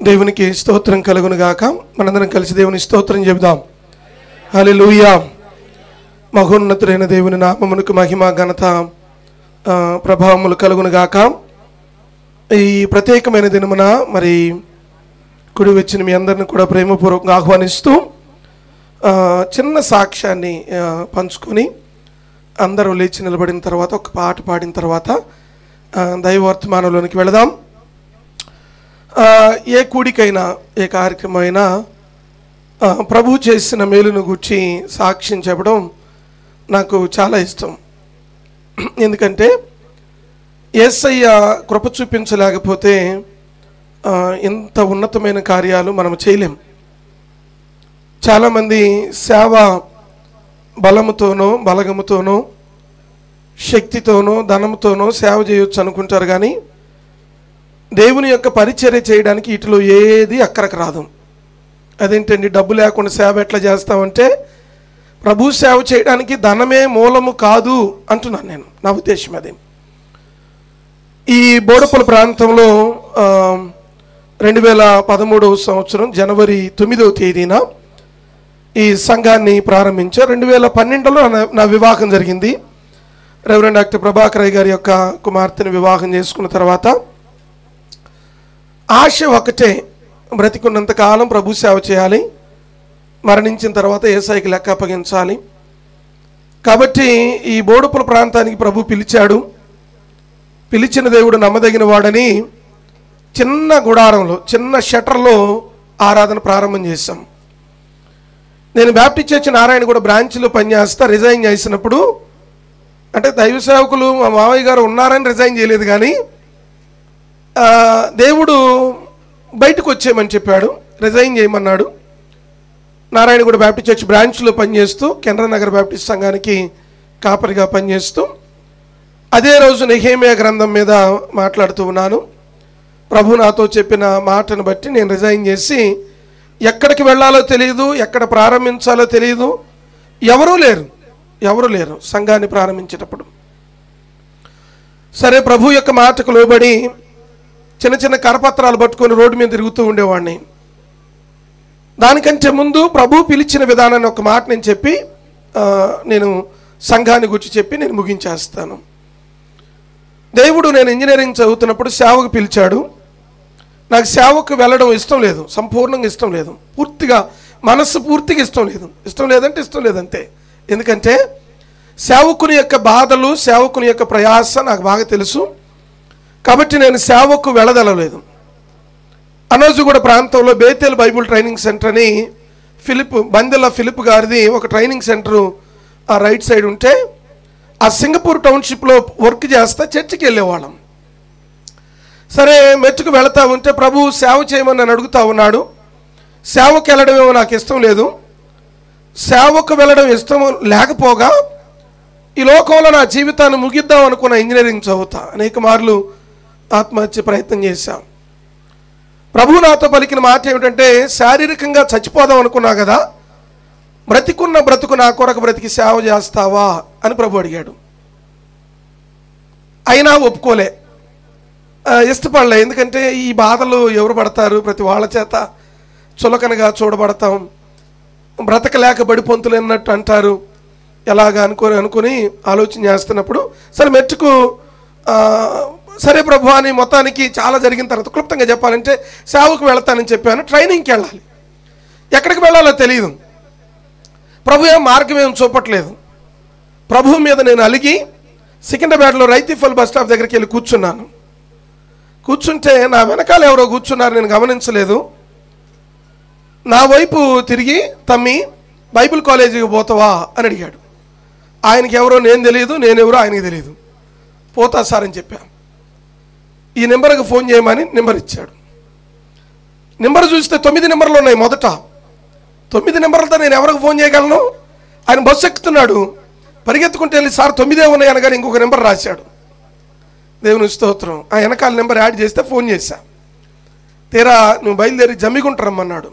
దేవునికి స్తోత్రం కలుగును గాక. మనందరం కలిసి దేవుని స్తోత్రం చెబుదాం. హల్లెలూయా. మహోన్నతుడైన దేవుని నామమునకు మహిమ ఘనత ప్రభావములు కలుగును గాక. ఈ ప్రత్యేకమైన దినమున మరి కుడి వచ్చిన మీ అందరిని కూడా ప్రేమపూర్వకంగా ఆహ్వానిస్తూ చిన్న సాక్ష్యాన్ని పంచుకొని అందరూ లేచి నిలబడిన తర్వాత ఒక పాట పాడిన తర్వాత దైవవర్తమానంలోనికి వెళదాం. ఏ కూడికైనా ఏ కార్యక్రమం అయినా ప్రభు చేసిన మేలును గురించి సాక్ష్యం చెప్పడం నాకు చాలా ఇష్టం. ఎందుకంటే యేసయ్య కృప చూపించలేకపోతే ఇంత ఉన్నతమైన కార్యాలు మనం చేయలేం. చాలామంది సేవ బలముతోనో బలగముతోనో శక్తితోనో ధనముతోనో సేవ చేయొచ్చు అనుకుంటారు, కానీ దేవుని యొక్క పరిచర్య చేయడానికి ఇటులో ఏది అక్కడికి రాదు. అదేంటండి, డబ్బు లేకుండా సేవ ఎట్లా చేస్తామంటే ప్రభు సేవ చేయడానికి ధనమే మూలము కాదు అంటున్నాను నేను. నా ఉద్దేశం అదే. ఈ బోడుపల్లి ప్రాంతంలో 2013 సంవత్సరం జనవరి 9వ తేదీన ఈ సంఘాన్ని ప్రారంభించారు. 2012లో నా వివాహం జరిగింది. రెవరెండ్ డాక్టర్ ప్రభాకర్ రాయ్ గారి యొక్క కుమార్తెను వివాహం చేసుకున్న తర్వాత ఆశ ఒకటే, బ్రతికున్నంత కాలం ప్రభు సేవ చేయాలి, మరణించిన తర్వాత యేసయ్యకి లెక్క అప్పగించాలి. కాబట్టి ఈ బోడుపల్లి ప్రాంతానికి ప్రభు పిలిచాడు. పిలిచిన దేవుడు నమ్మదగిన వాడని చిన్న గుడారంలో చిన్న షటర్లో ఆరాధన ప్రారంభం చేశాం. నేను బ్యాప్టిస్ట్ చర్చ్ నారాయణగూడ బ్రాంచ్లో పనిచేస్తా. రిజైన్ చేసినప్పుడు అంటే దైవ సేవకులు మా మావయ్య గారు ఉన్నారని రిజైన్ చేయలేదు, కానీ దేవుడు బయటకు వచ్చేయమని చెప్పాడు, రిజైన్ చేయమన్నాడు. నారాయణగూడ బ్యాప్టిస్ట్ చర్చ్ బ్రాంచ్లో పనిచేస్తూ కెనరా నగర్ బ్యాప్టిస్ట్ సంఘానికి కాపరిగా పనిచేస్తూ అదే రోజు నెహెమ్యా గ్రంథం మీద మాట్లాడుతూ ఉన్నాను. ప్రభు నాతో చెప్పిన మాటను బట్టి నేను రిజైన్ చేసి ఎక్కడికి వెళ్ళాలో తెలియదు, ఎక్కడ ప్రారంభించాలో తెలియదు, ఎవరూ లేరు సంఘాన్ని ప్రారంభించేటప్పుడు. సరే, ప్రభు యొక్క మాటకు లోబడి చిన్న చిన్న కరపత్రాలు పట్టుకొని రోడ్డు మీద తిరుగుతూ ఉండేవాడిని. దానికంటే ముందు ప్రభు పిలిచిన విధానాన్ని ఒక మాట నేను చెప్పి నేను సంఘాన్ని గురించి చెప్పి నేను ముగించేస్తాను. దేవుడు నేను ఇంజనీరింగ్ చదువుతున్నప్పుడు సేవకు పిలిచాడు. నాకు సేవకు వెళ్ళడం ఇష్టం లేదు, సంపూర్ణంగా ఇష్టం లేదు, పూర్తిగా మనస్సు పూర్తిగా ఇష్టం లేదంటే ఎందుకంటే సేవకుని యొక్క బాధలు, సేవకుని యొక్క ప్రయాస నాకు బాగా తెలుసు. కాబట్టి నేను సేవకు వెళ్ళదలలేదు. అనోజుగూడ ప్రాంతంలో బేతేల్ బైబుల్ ట్రైనింగ్ సెంటర్ అని బందెల ఫిలిప్ గారిది ఒక ట్రైనింగ్ సెంటరు ఆ రైట్ సైడ్ ఉంటే, ఆ సింగపూర్ టౌన్షిప్లో వర్క్ చేస్తా చర్చికి వెళ్ళేవాళ్ళం. సరే, మెట్టుకు వెళతా ఉంటే ప్రభు సేవ చేయమని నన్ను అడుగుతూ ఉన్నాడు. సేవకు వెళ్ళడమేమో నాకు ఇష్టం లేదు. సేవకు వెళ్ళడం ఇష్టం లేకపోగా ఈ లోకంలో నా జీవితాన్ని ముగిద్దాం అనుకున్న ఇంజనీరింగ్ చదువుతా. అనేక మార్లు ఆత్మహత్య ప్రయత్నం చేశాం. ప్రభు నాతో పలికిన మాట ఏమిటంటే, శారీరకంగా చచ్చిపోదాం అనుకున్నా కదా, బ్రతికున్న బ్రతుకు నా కొరకు బ్రతికి సేవ చేస్తావా అని ప్రభు అడిగాడు. అయినా ఒప్పుకోలే, ఇష్టపడలే. ఎందుకంటే ఈ బాధలు ఎవరు పడతారు, ప్రతి వాళ్ళ చేత చులకనగా చూడబడతాం, బ్రతకలేక బడి పొంతులు అన్నట్టు అంటారు, ఎలాగా అనుకుని ఆలోచన చేస్తున్నప్పుడు సరే మెట్టుకు సరే ప్రభు అని మొత్తానికి చాలా జరిగిన తర్వాత క్లుప్తంగా చెప్పాలంటే సేవకు వెళతానని చెప్పాను. ట్రైనింగ్కి వెళ్ళాలి, ఎక్కడికి వెళ్ళాలో తెలియదు, ప్రభు ఏం మార్గం ఏం చూపట్లేదు. ప్రభు మీద నేను అలిగి సికింద్రాబాద్లో రైతిఫల్ బస్ స్టాప్ దగ్గరికి వెళ్ళి కూర్చుంటే నా వెనకాల ఎవరో కూర్చున్నారు, నేను గమనించలేదు. నా వైపు తిరిగి, తమ్మి బైబిల్ కాలేజీకి పోతావా అని అడిగాడు. ఆయనకి ఎవరో నేను తెలియదు, నేనెవరో ఆయనకి తెలియదు. పోతా సార్ అని చెప్పాను. ఈ నెంబర్కి ఫోన్ చేయమని నెంబర్ ఇచ్చాడు. నెంబర్ చూస్తే 9 నెంబర్లు ఉన్నాయి. మొదట 9 నెంబర్లతో నేను ఎవరికి ఫోన్ చేయగలను? ఆయన బస్సు ఎక్కుతున్నాడు, పరిగెత్తుకుంటూ వెళ్ళి సార్ 9 ఉన్నాయి అనగానే ఇంకొక నెంబర్ రాశాడు. దేవుని స్తోత్రం. ఆ వెనకాల నెంబర్ యాడ్ చేస్తే ఫోన్ చేశా. తీరా నువ్వు బయలుదేరి జమ్మిగుంట రమ్మన్నాడు.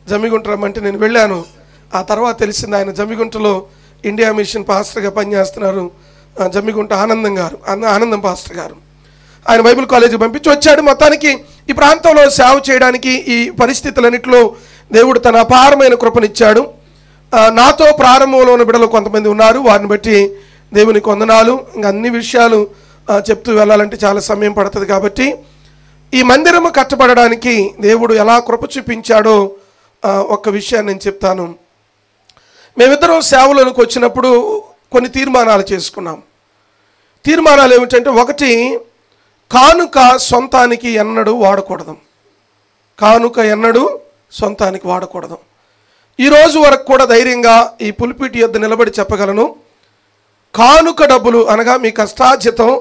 జమ్మిగుంట రమ్మంటే నేను వెళ్ళాను. ఆ తర్వాత తెలిసింది ఆయన జమ్మిగుంటలో ఇండియా మిషన్ పాస్టర్గా పనిచేస్తున్నారు. జమ్మిగుంట ఆనందం పాస్టర్ గారు. ఆయన బైబిల్ కాలేజీకి పంపించి వచ్చాడు. మొత్తానికి ఈ ప్రాంతంలో సేవ చేయడానికి ఈ పరిస్థితులన్నింటిలో దేవుడు తన అపారమైన కృపనిచ్చాడు. నాతో ప్రారంభంలో ఉన్న బిడ్డలు కొంతమంది ఉన్నారు. వారిని బట్టి దేవునికి వందనాలు. ఇంకా అన్ని విషయాలు చెప్తూ వెళ్ళాలంటే చాలా సమయం పడుతుంది. కాబట్టి ఈ మందిరము కట్టబడడానికి దేవుడు ఎలా కృప చూపించాడో ఒక్క విషయాన్ని నేను చెప్తాను. మేమిద్దరం సేవలోనికి వచ్చినప్పుడు కొన్ని తీర్మానాలు చేసుకున్నాం. తీర్మానాలు ఏమిటంటే, ఒకటి, కానుక సొంతానికి ఎన్నడూ వాడకూడదు. కానుక ఎన్నడూ సొంతానికి వాడకూడదు. ఈరోజు వరకు కూడా ధైర్యంగా ఈ పులిపిటి యొద్ద నిలబడి చెప్పగలను, కానుక డబ్బులు అనగా మీ కష్టార్జితం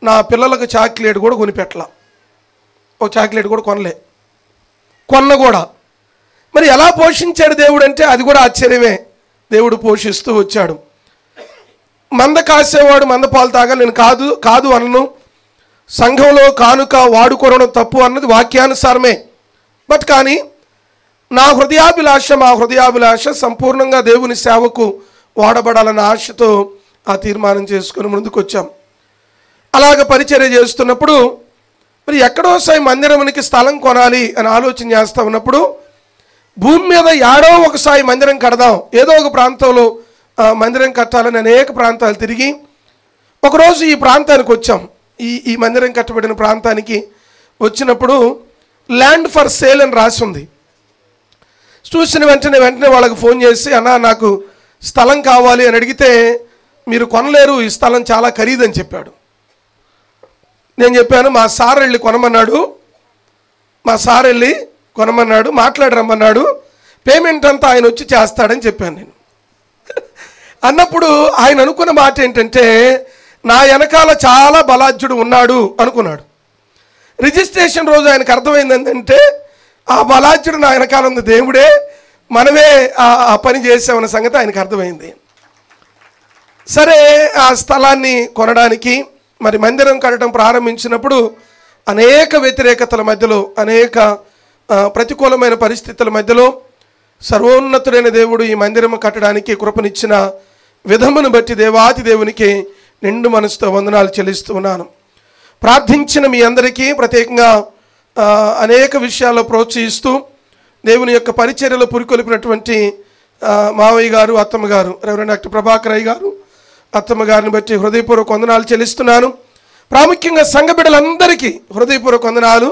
నా పిల్లలకు చాక్లెట్ కూడా కొనిపెట్టలా. ఒక చాక్లెట్ కూడా కొన్న కూడా. మరి ఎలా పోషించాడు దేవుడు అంటే అది కూడా ఆశ్చర్యమే. దేవుడు పోషిస్తూ వచ్చాడు. మంద కాసేవాడు మంద పాలు తాగాలి నేను కాదు అనను. సంఘంలో కానుక వాడుకోవడం తప్పు అన్నది వాక్యానుసారమే. బట్ కానీ నా హృదయాభిలాష మా హృదయాభిలాష సంపూర్ణంగా దేవుని సేవకు వాడబడాలన్న ఆశతో ఆ తీర్మానం చేసుకుని ముందుకు వచ్చాం. అలాగ పరిచర్య చేస్తున్నప్పుడు మరి ఎక్కడోసారి మందిరానికి స్థలం కొనాలి అని ఆలోచన చేస్తూ ఉన్నప్పుడు భూమి మీద ఏడో ఒకసారి మందిరం కడదాం, ఏదో ఒక ప్రాంతంలో మందిరం కట్టాలని అనేక ప్రాంతాలు తిరిగి ఒకరోజు ఈ ప్రాంతానికి వచ్చాం. ఈ మందిరం కట్టబడిన ప్రాంతానికి వచ్చినప్పుడు ల్యాండ్ ఫర్ సేల్ అని రాసి ఉంది. చూసిన వెంటనే వాళ్ళకి ఫోన్ చేసి, అన్నా నాకు స్థలం కావాలి అని అడిగితే, మీరు కొనలేరు, ఈ స్థలం చాలా ఖరీదని చెప్పాడు. నేను చెప్పాను, మా సార్ వెళ్ళి కొనమన్నాడు, మాట్లాడి రమ్మన్నాడు, పేమెంట్ అంతా ఆయన వచ్చి చేస్తాడని చెప్పాను నేను. అన్నప్పుడు ఆయన అనుకున్న మాట ఏంటంటే, నా వెనకాల చాలా బలాఢ్యుడు ఉన్నాడు అనుకున్నాడు. రిజిస్ట్రేషన్ రోజు ఆయనకు అర్థమైంది ఏంటంటే, ఆ బలాఢ్యుడు నా వెనకాల ఉంది దేవుడే, మనమే ఆ పని చేసామన్న సంగతి ఆయనకు అర్థమైంది. సరే, ఆ స్థలాన్ని కొనడానికి మరి మందిరం కట్టడం ప్రారంభించినప్పుడు అనేక వ్యతిరేకతల మధ్యలో, అనేక ప్రతికూలమైన పరిస్థితుల మధ్యలో సర్వోన్నతుడైన దేవుడు ఈ మందిరం కట్టడానికి కృపనిచ్చిన విధమును బట్టి దేవాతి దేవునికి నిండు మనసుతో వందనాలు చెల్లిస్తూ ఉన్నాను. ప్రార్థించిన మీ అందరికీ ప్రత్యేకంగా అనేక విషయాల్లో ప్రోత్సహిస్తూ దేవుని యొక్క పరిచర్యలో పురికొల్పినటువంటి మావయ్య గారు, అత్తమ్మ గారు, రెవరెండ్ డాక్టర్ ప్రభాకర్ అయ్య గారు, అత్తమ్మ గారిని బట్టి హృదయపూర్వక వందనాలు చెల్లిస్తున్నాను. ప్రాముఖ్యంగా సంఘ బిడ్డలందరికీ హృదయపూర్వక వందనాలు.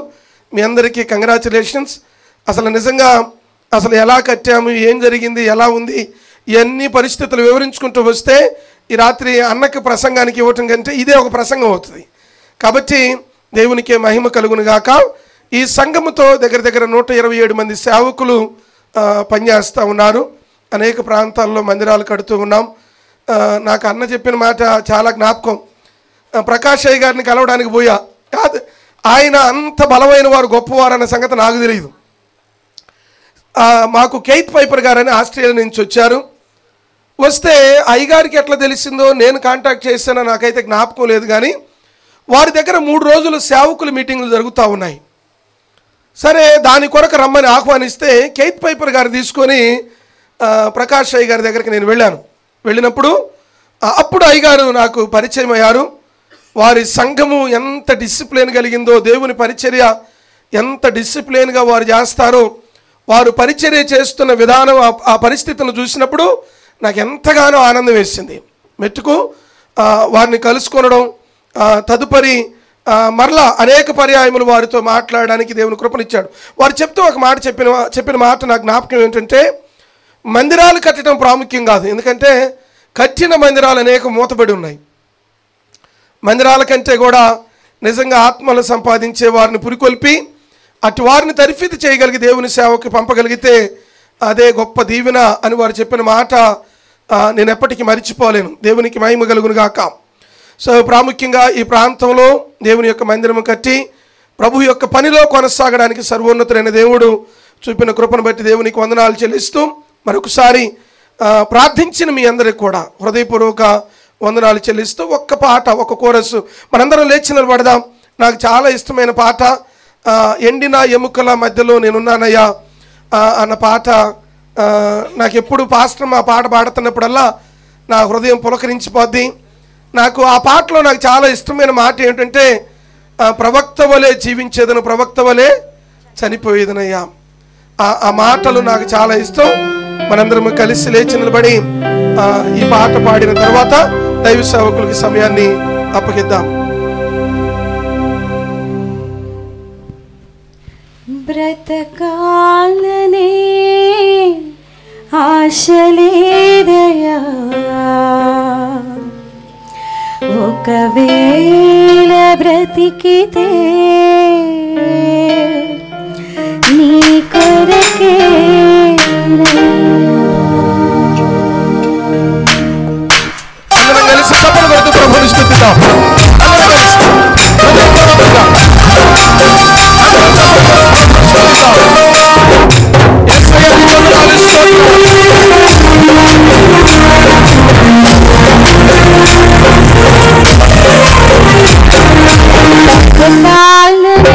మీ అందరికీ కంగ్రాచులేషన్స్. అసలు నిజంగా అసలు ఎలా కట్టాము, ఏం జరిగింది, ఎలా ఉంది, ఇవన్నీ పరిస్థితులు వివరించుకుంటూ వస్తే ఈ రాత్రి అన్నకి ప్రసంగానికి ఇవ్వటం కంటే ఇదే ఒక ప్రసంగం అవుతుంది. కాబట్టి దేవునికే మహిమ కలుగును గాక. ఈ సంఘముతో దగ్గర 127 మంది సేవకులు పనిచేస్తూ ఉన్నారు. అనేక ప్రాంతాల్లో మందిరాలు కడుతూ ఉన్నాం. నాకు అన్న చెప్పిన మాట చాలా జ్ఞాపకం. ప్రకాష్ అయ్య గారిని కలవడానికి పోయా, కాదు ఆయన అంత బలమైన వారు, గొప్పవారు అన్న సంగతి నాకు తెలియదు. మాకు కేత్ పైపర్ గారని ఆస్ట్రేలియా నుంచి వచ్చారు. వస్తే అయ్యగారికి ఎట్లా తెలిసిందో, నేను కాంటాక్ట్ చేశానో నాకైతే జ్ఞాపకం లేదు. కానీ వారి దగ్గర 3 రోజులు సేవకుల మీటింగ్లు జరుగుతూ ఉన్నాయి. సరే, దాని కొరకు రమ్మని ఆహ్వానిస్తే కేత్ పైపర్ గారు తీసుకొని ప్రకాష్ అయ్య గారి దగ్గరికి నేను వెళ్ళినప్పుడు అప్పుడు అయ్యగారు నాకు పరిచయం అయ్యారు. వారి సంఘము ఎంత డిసిప్లిన్ కలిగిందో, దేవుని పరిచర్య ఎంత డిసిప్లిన్గా వారు చేస్తారో, వారు పరిచర్య చేస్తున్న విధానం, ఆ పరిస్థితులను చూసినప్పుడు నాకు ఎంతగానో ఆనందం వేసింది. మెట్టుకు వారిని కలుసుకొనడం, తదుపరి మరలా అనేక పర్యాయములు వారితో మాట్లాడడానికి దేవుని కృపనిచ్చాడు. వారు చెప్తూ ఒక మాట చెప్పిన మాట నాకు జ్ఞాపకం ఏంటంటే, మందిరాలు కట్టడం ప్రాముఖ్యం కాదు, ఎందుకంటే కట్టిన మందిరాలు అనేక మూతబడి ఉన్నాయి. మందిరాల కంటే కూడా నిజంగా ఆత్మలు సంపాదించే వారిని పురికొల్పి అటు వారిని తరిఫీదు చేయగలిగి దేవుని సేవకి పంపగలిగితే అదే గొప్ప దీవెన అని వారు చెప్పిన మాట నేను ఎప్పటికీ మరిచిపోలేను. దేవునికి మహిమ కలుగును గాక. సో ప్రాముఖ్యంగా ఈ ప్రాంతంలో దేవుని యొక్క మందిరము కట్టి ప్రభు యొక్క పనిలో కొనసాగడానికి సర్వోన్నతుడైన దేవుడు చూపిన కృపను బట్టి దేవునికి వందనాలు చెల్లిస్తూ మరొకసారి ప్రార్థించిన మీ అందరికి కూడా హృదయపూర్వక వందనాలు చెల్లిస్తూ ఒక్క పాట, ఒక కోరస్సు మనందరం లేచి నిలబడదాం. నాకు చాలా ఇష్టమైన పాట, ఎండిన ఎముకల మధ్యలో నేనున్నానయ్యా అన్న పాట. నాకు ఎప్పుడు పాస్టర్ ఆ పాట పాడుతున్నప్పుడల్లా నా హృదయం పులకరించిపోద్ది. నాకు ఆ పాటలో నాకు చాలా ఇష్టమైన మాట ఏంటంటే, ప్రవక్త వలె జీవించేదను, ప్రవక్త వలె చనిపోయేదనయ్యా. ఆ మాటలు నాకు చాలా ఇష్టం. మనందరం కలిసి లేచి నిలబడి ఈ పాట పాడిన తర్వాత దైవ సేవకులకి సమయాన్ని అప్పగిద్దాం. బ్రతకాలనే ఆశలేదయా, ఒకవేళ బ్రతికితే నీ కొరకే. అందరం కలిసి చప్పట్లు కొడుతూ ప్రభువుని స్తుతిద్దాం. బ్రతకాలనే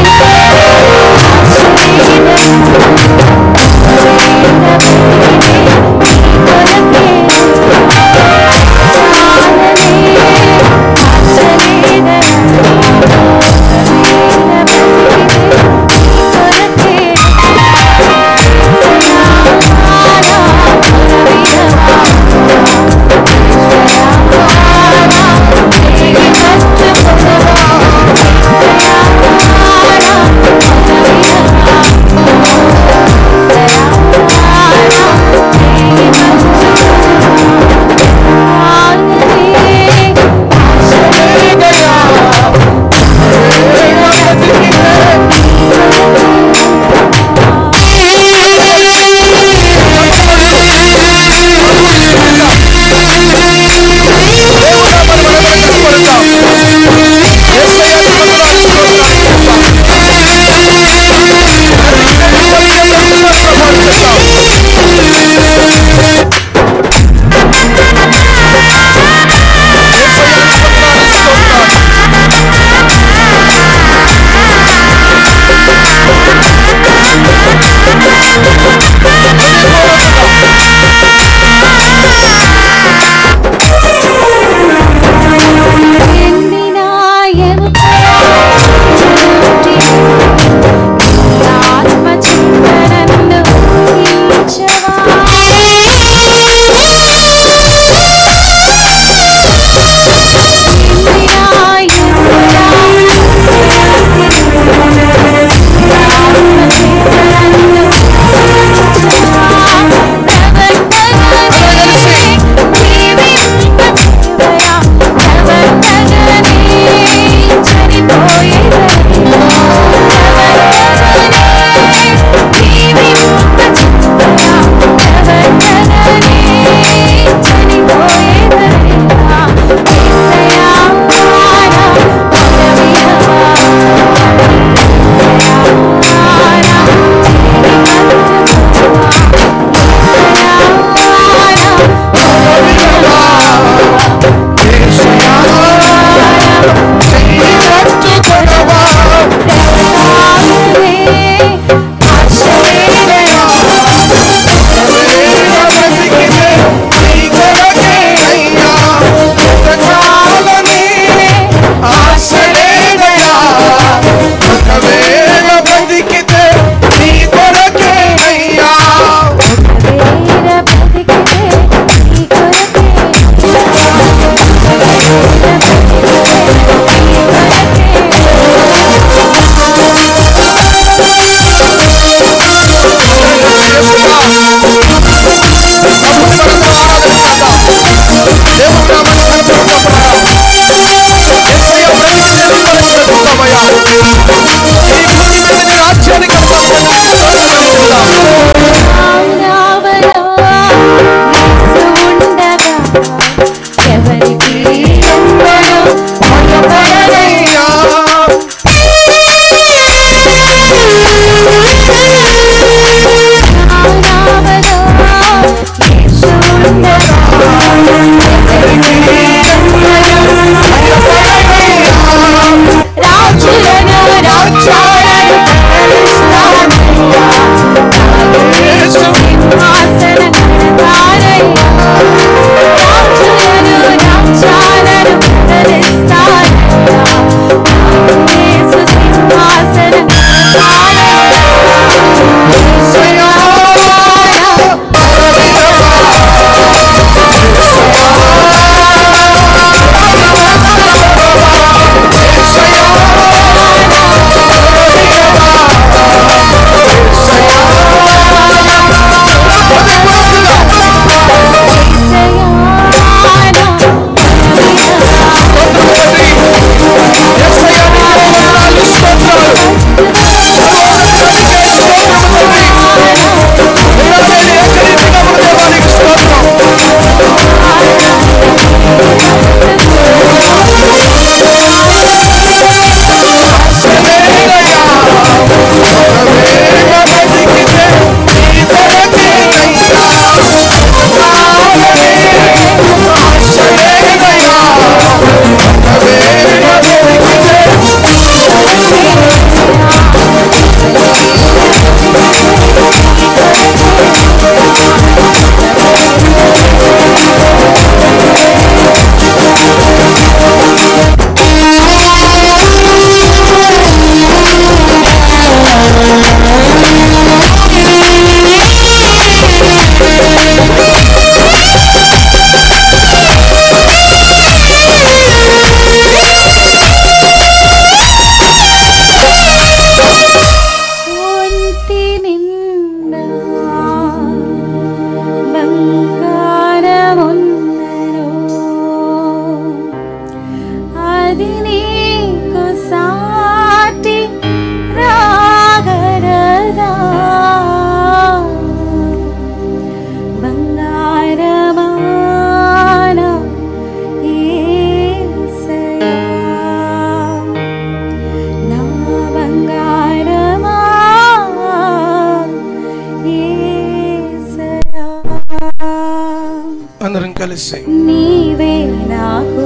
అందరం కలిసి నీవే నాకు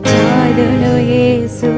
చాలును యేసు.